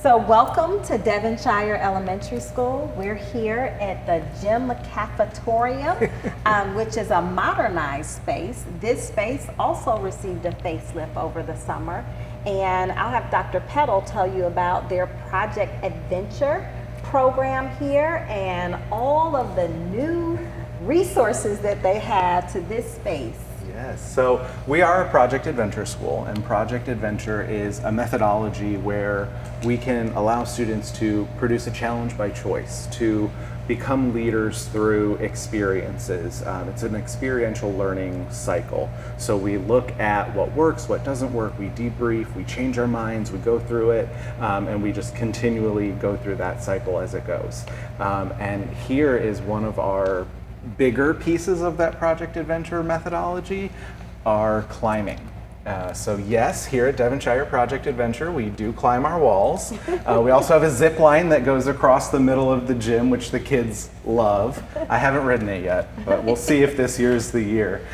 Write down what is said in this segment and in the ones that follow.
So welcome to Devonshire Elementary School. We're here at the Gym Cafeteria, which is a modernized space. This space also received a facelift over the summer. And I'll have Dr. Peddle tell you about their Project Adventure program here and all of the new resources that they have to this space. Yes, so we are a Project Adventure school, and Project Adventure is a methodology where we can allow students to produce a challenge by choice, to become leaders through experiences. It's an experiential learning cycle. So we look at what works, what doesn't work, we debrief, we change our minds, we go through it, and we just continually go through that cycle as it goes. And here is one of our bigger pieces of that Project Adventure methodology are climbing. So yes, here at Devonshire Project Adventure, we do climb our walls. We also have a zip line that goes across the middle of the gym, which the kids love. I haven't ridden it yet, but we'll see if this year's the year.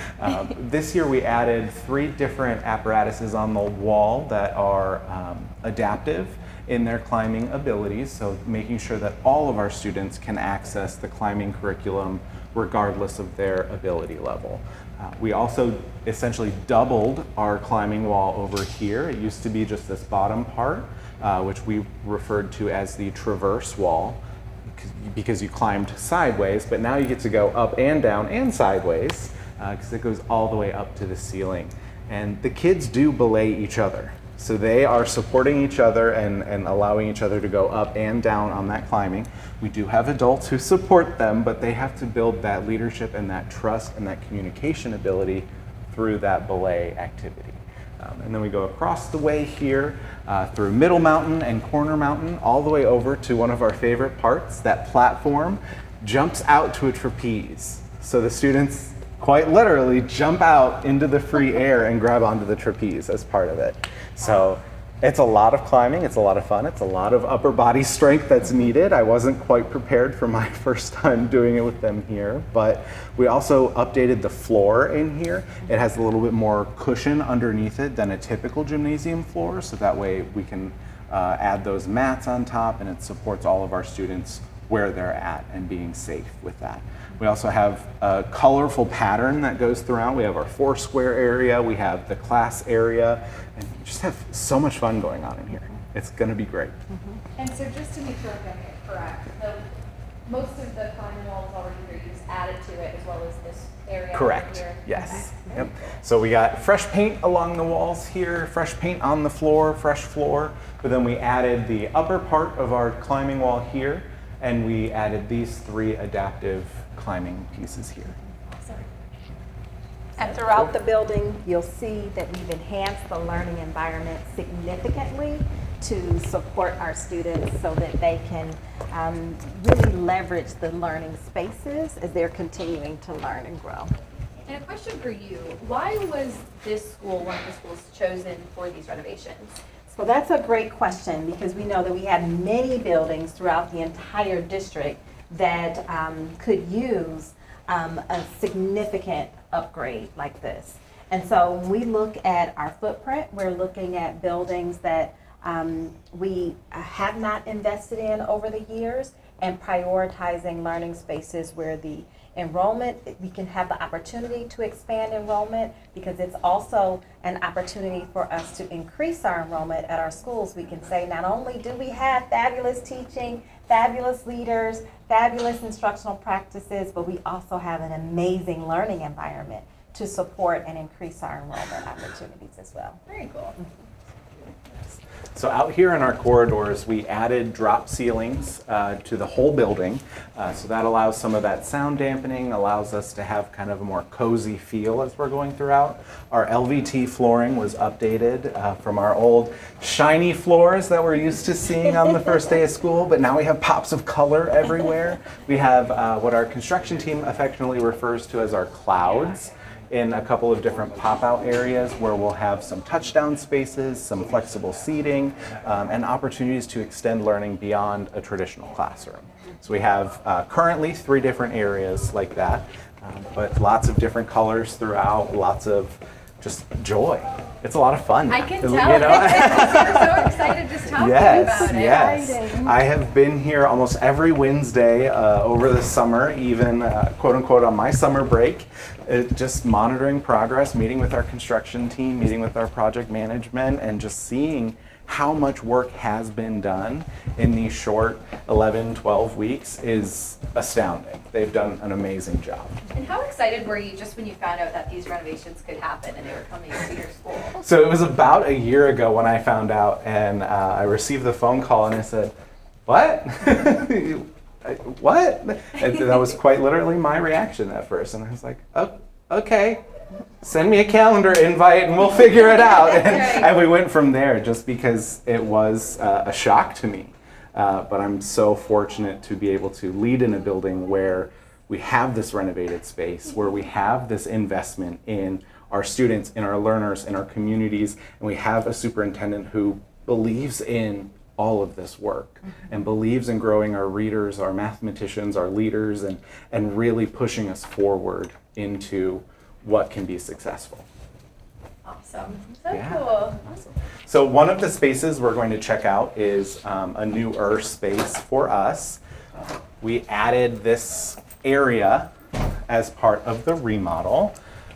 This year we added 3 different apparatuses on the wall that are adaptive in their climbing abilities, so making sure that all of our students can access the climbing curriculum regardless of their ability level. We also essentially doubled our climbing wall over here. It used to be just this bottom part, which we referred to as the traverse wall, because you climbed sideways, but now you get to go up and down and sideways, because it goes all the way up to the ceiling. And the kids do belay each other. So they are supporting each other and allowing each other to go up and down on that climbing. We do have adults who support them, but they have to build that leadership and that trust and that communication ability through that belay activity. And then we go across the way here through Middle Mountain and Corner Mountain, all the way over to one of our favorite parts. That platform jumps out to a trapeze. So the students quite literally jump out into the free air and grab onto the trapeze as part of it. So it's a lot of climbing, it's a lot of fun, it's a lot of upper body strength that's needed. I wasn't quite prepared for my first time doing it with them here, but we also updated the floor in here. It has a little bit more cushion underneath it than a typical gymnasium floor, so that way we can add those mats on top, and it supports all of our students where they're at and being safe with that. We also have a colorful pattern that goes throughout. We have our 4 square area, we have the class area, and we just have so much fun going on in here. It's gonna be great. And so just to make sure I'm getting it correct, most of the climbing wall is already here, you just added to it as well as this area Correct, over here? yes. Okay. Yep. So we got fresh paint along the walls here, fresh paint on the floor, fresh floor, but then we added the upper part of our climbing wall here, and we added these 3 adaptive climbing pieces here. And throughout the building, you'll see that we've enhanced the learning environment significantly to support our students so that they can really leverage the learning spaces as they're continuing to learn and grow. And a question for you, why was this school one of the schools chosen for these renovations? So that's a great question, because we know that we had many buildings throughout the entire district that could use a significant upgrade like this. And so when we look at our footprint, we're looking at buildings that we have not invested in over the years, and prioritizing learning spaces where the enrollment, we can have the opportunity to expand enrollment, because it's also an opportunity for us to increase our enrollment at our schools. We can say not only do we have fabulous teaching, fabulous leaders, fabulous instructional practices, but we also have an amazing learning environment to support and increase our enrollment opportunities as well. Very cool. So out here in our corridors, we added drop ceilings to the whole building. So that allows some of that sound dampening, allows us to have kind of a more cozy feel as we're going throughout. Our LVT flooring was updated from our old shiny floors that we're used to seeing on the first day of school, but now we have pops of color everywhere. We have what our construction team affectionately refers to as our clouds, in a couple of different pop-out areas where we'll have some touchdown spaces, some flexible seating, and opportunities to extend learning beyond a traditional classroom. So we have currently 3 different areas like that, but lots of different colors throughout, lots of just joy. It's a lot of fun. I can You tell. know? You're so excited just talking Yes, about it. yes. Exciting. I have been here almost every Wednesday over the summer, even quote unquote on my summer break, just monitoring progress, meeting with our construction team, meeting with our project management, and just seeing how much work has been done in these short 11, 12 weeks is astounding. They've done an amazing job. And how excited were you just when you found out that these renovations could happen and they were coming to your school? So it was about a year ago when I found out, and I received the phone call and I said, "What?" What? And that was quite literally my reaction at first. And I was like, "Oh, okay. Send me a calendar invite and we'll figure it out." And we went from there just because it was a shock to me. But I'm so fortunate to be able to lead in a building where we have this renovated space, where we have this investment in our students, in our learners, in our communities, and we have a superintendent who believes in all of this work and believes in growing our readers, our mathematicians, our leaders, and really pushing us forward into what can be successful. Awesome. So Yeah. cool. Awesome. So one of the spaces we're going to check out is a newer space for us. We added this area as part of the remodel.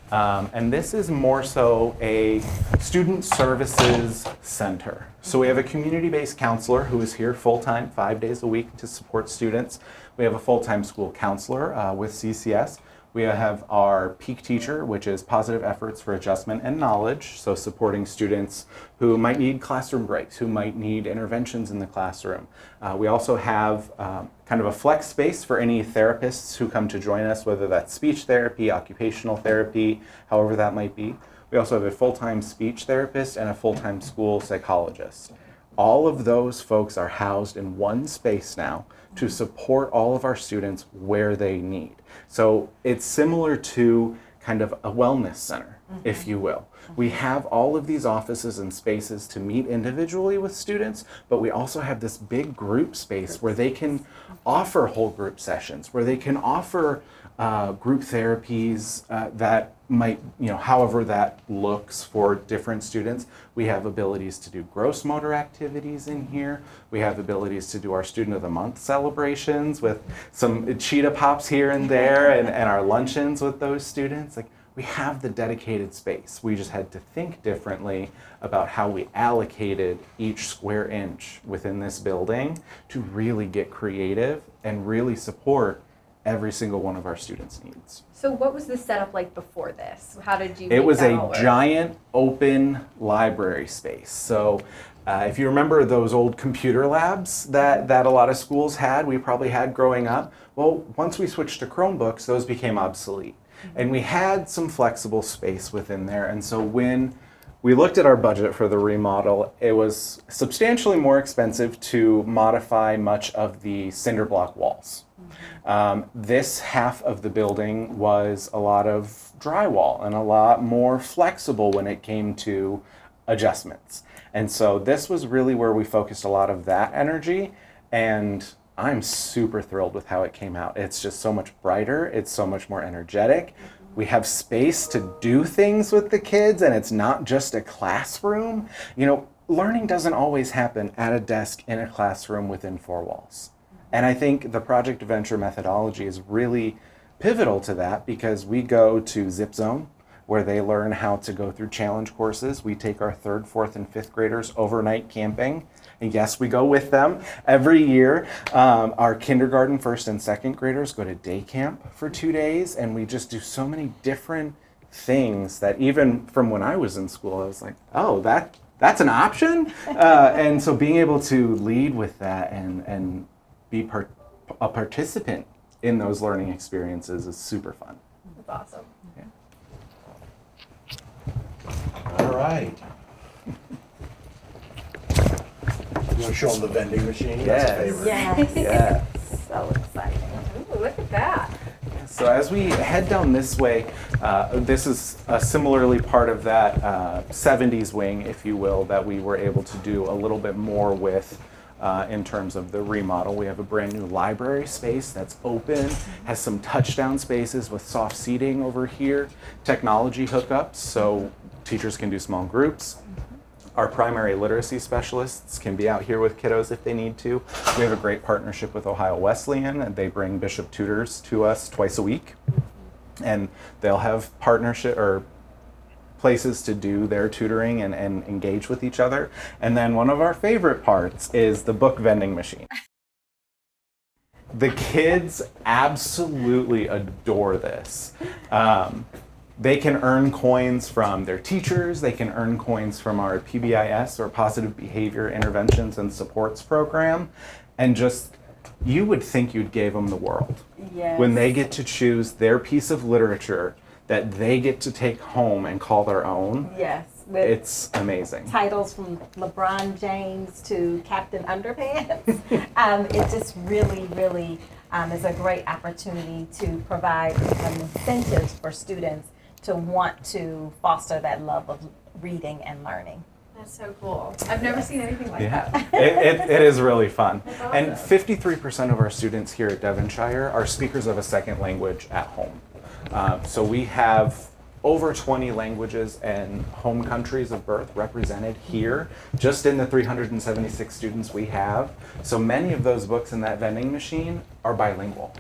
And this is more so a student services center. So we have a community-based counselor who is here full-time, 5 days a week to support students. We have a full-time school counselor with CCS. We have our peak teacher, which is positive efforts for adjustment and knowledge, so supporting students who might need classroom breaks, who might need interventions in the classroom. We also have kind of a flex space for any therapists who come to join us, whether that's speech therapy, occupational therapy, however that might be. We also have a full-time speech therapist and a full-time school psychologist. All of those folks are housed in one space now to support all of our students where they need. So it's similar to kind of a wellness center, if you will. We have all of these offices and spaces to meet individually with students, but we also have this big group space where they can offer whole group sessions, where they can offer group therapies that might, however that looks for different students. We have abilities to do gross motor activities in here. We have abilities to do our Student of the Month celebrations with some cheetah pops here and there and our luncheons with those students. Like, we have the dedicated space. We just had to think differently about how we allocated each square inch within this building to really get creative and really support every single one of our students' needs. So what was the setup like before this? How did you It was that a all work? giant open library space. So if you remember those old computer labs that a lot of schools had, we probably had growing up, well, once we switched to Chromebooks, those became obsolete. And we had some flexible space within there. And so when we looked at our budget for the remodel, it was substantially more expensive to modify much of the cinder block walls. This half of the building was a lot of drywall and a lot more flexible when it came to adjustments. And so this was really where we focused a lot of that energy, and I'm super thrilled with how it came out. It's just so much brighter, it's so much more energetic. We have space to do things with the kids, and it's not just a classroom. Learning doesn't always happen at a desk in a classroom within four walls. And I think the Project Adventure methodology is really pivotal to that, because we go to Zip Zone, where they learn how to go through challenge courses. We take our 3rd, 4th, and 5th graders overnight camping. And yes, we go with them every year. Our kindergarten, 1st, and 2nd graders go to day camp for 2 days. And we just do so many different things that even from when I was in school, I was like, oh, that's an option? And so being able to lead with that and be a participant in those learning experiences is super fun. That's awesome. Yeah. All right. You want to show them the vending machine? That's a favorite. Yes. Yeah. So exciting. Ooh, look at that. So as we head down this way, this is similarly part of that 70s wing, if you will, that we were able to do a little bit more with in terms of the remodel. We have a brand new library space that's open, has some touchdown spaces with soft seating over here, technology hookups, so teachers can do small groups. Our primary literacy specialists can be out here with kiddos if they need to. We have a great partnership with Ohio Wesleyan, and they bring Bishop tutors to us twice a week. And they'll have partnership or places to do their tutoring and engage with each other. And then one of our favorite parts is the book vending machine. The kids absolutely adore this. They can earn coins from their teachers, they can earn coins from our PBIS or Positive Behavior Interventions and Supports program, and just, you would think you'd gave them the world. Yes. When they get to choose their piece of literature that they get to take home and call their own, Yes. With it's amazing. titles from LeBron James to Captain Underpants. It just really is a great opportunity to provide incentives for students to want to foster that love of reading and learning. That's so cool. I've never seen anything like Yeah, that. it is really fun. That's And awesome. 53% of our students here at Devonshire are speakers of a second language at home. So we have over 20 languages and home countries of birth represented here, just in the 376 students we have. So many of those books in that vending machine are bilingual.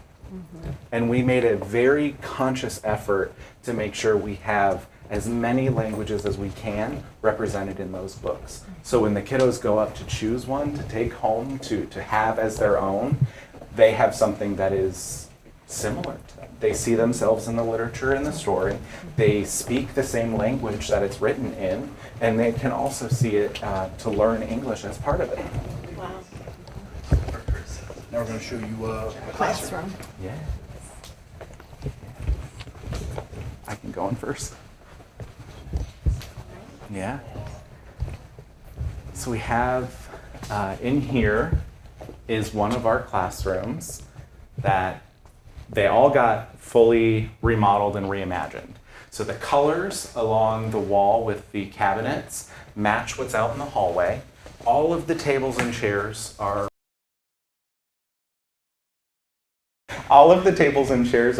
And we made a very conscious effort to make sure we have as many languages as we can represented in those books. So when the kiddos go up to choose one to take home, to have as their own, they have something that is similar to them. They see themselves in the literature and the story. They speak the same language that it's written in, and they can also see it to learn English as part of it. Wow. Now we're going to show you a classroom. Yeah. I can go in first. Yeah. So we have in here is one of our classrooms that they all got fully remodeled and reimagined. So the colors along the wall with the cabinets match what's out in the hallway. All of the tables and chairs are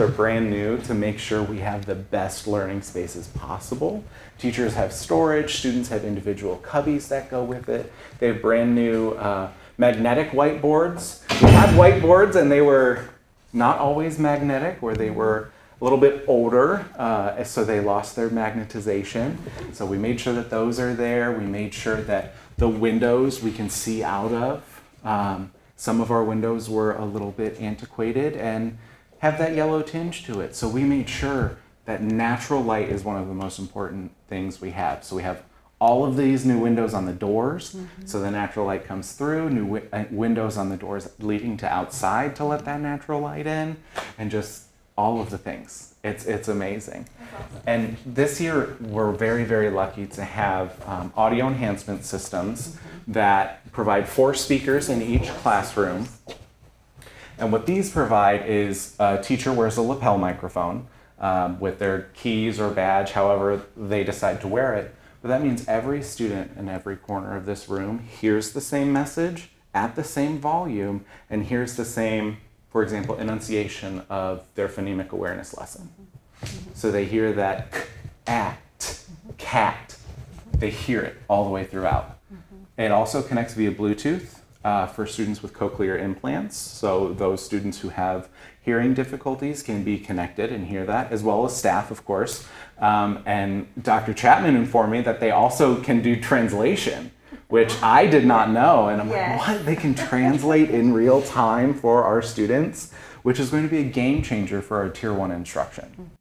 brand new to make sure we have the best learning spaces possible. Teachers have storage, students have individual cubbies that go with it. They have brand new magnetic whiteboards. We had whiteboards and they were not always magnetic, where they were a little bit older, so they lost their magnetization. So we made sure that those are there. We made sure that the windows we can see out of. Some of our windows were a little bit antiquated and have that yellow tinge to it. So we made sure that natural light is one of the most important things we have. So we have all of these new windows on the doors, so the natural light comes through, new windows on the doors leading to outside to let that natural light in, and just all of the things. It's amazing. And this year, we're very lucky to have audio enhancement systems that provide 4 speakers in each classroom. And what these provide is a teacher wears a lapel microphone with their keys or badge, however they decide to wear it. But that means every student in every corner of this room hears the same message at the same volume and hears the same, for example, enunciation of their phonemic awareness lesson. So they hear that at, cat, they hear it all the way throughout. It also connects via Bluetooth for students with cochlear implants. So those students who have hearing difficulties can be connected and hear that, as well as staff, of course. And Dr. Chapman informed me that they also can do translation, which I did not know. And I'm Yes. like, what? They can translate in real time for our students, which is going to be a game changer for our Tier 1 instruction.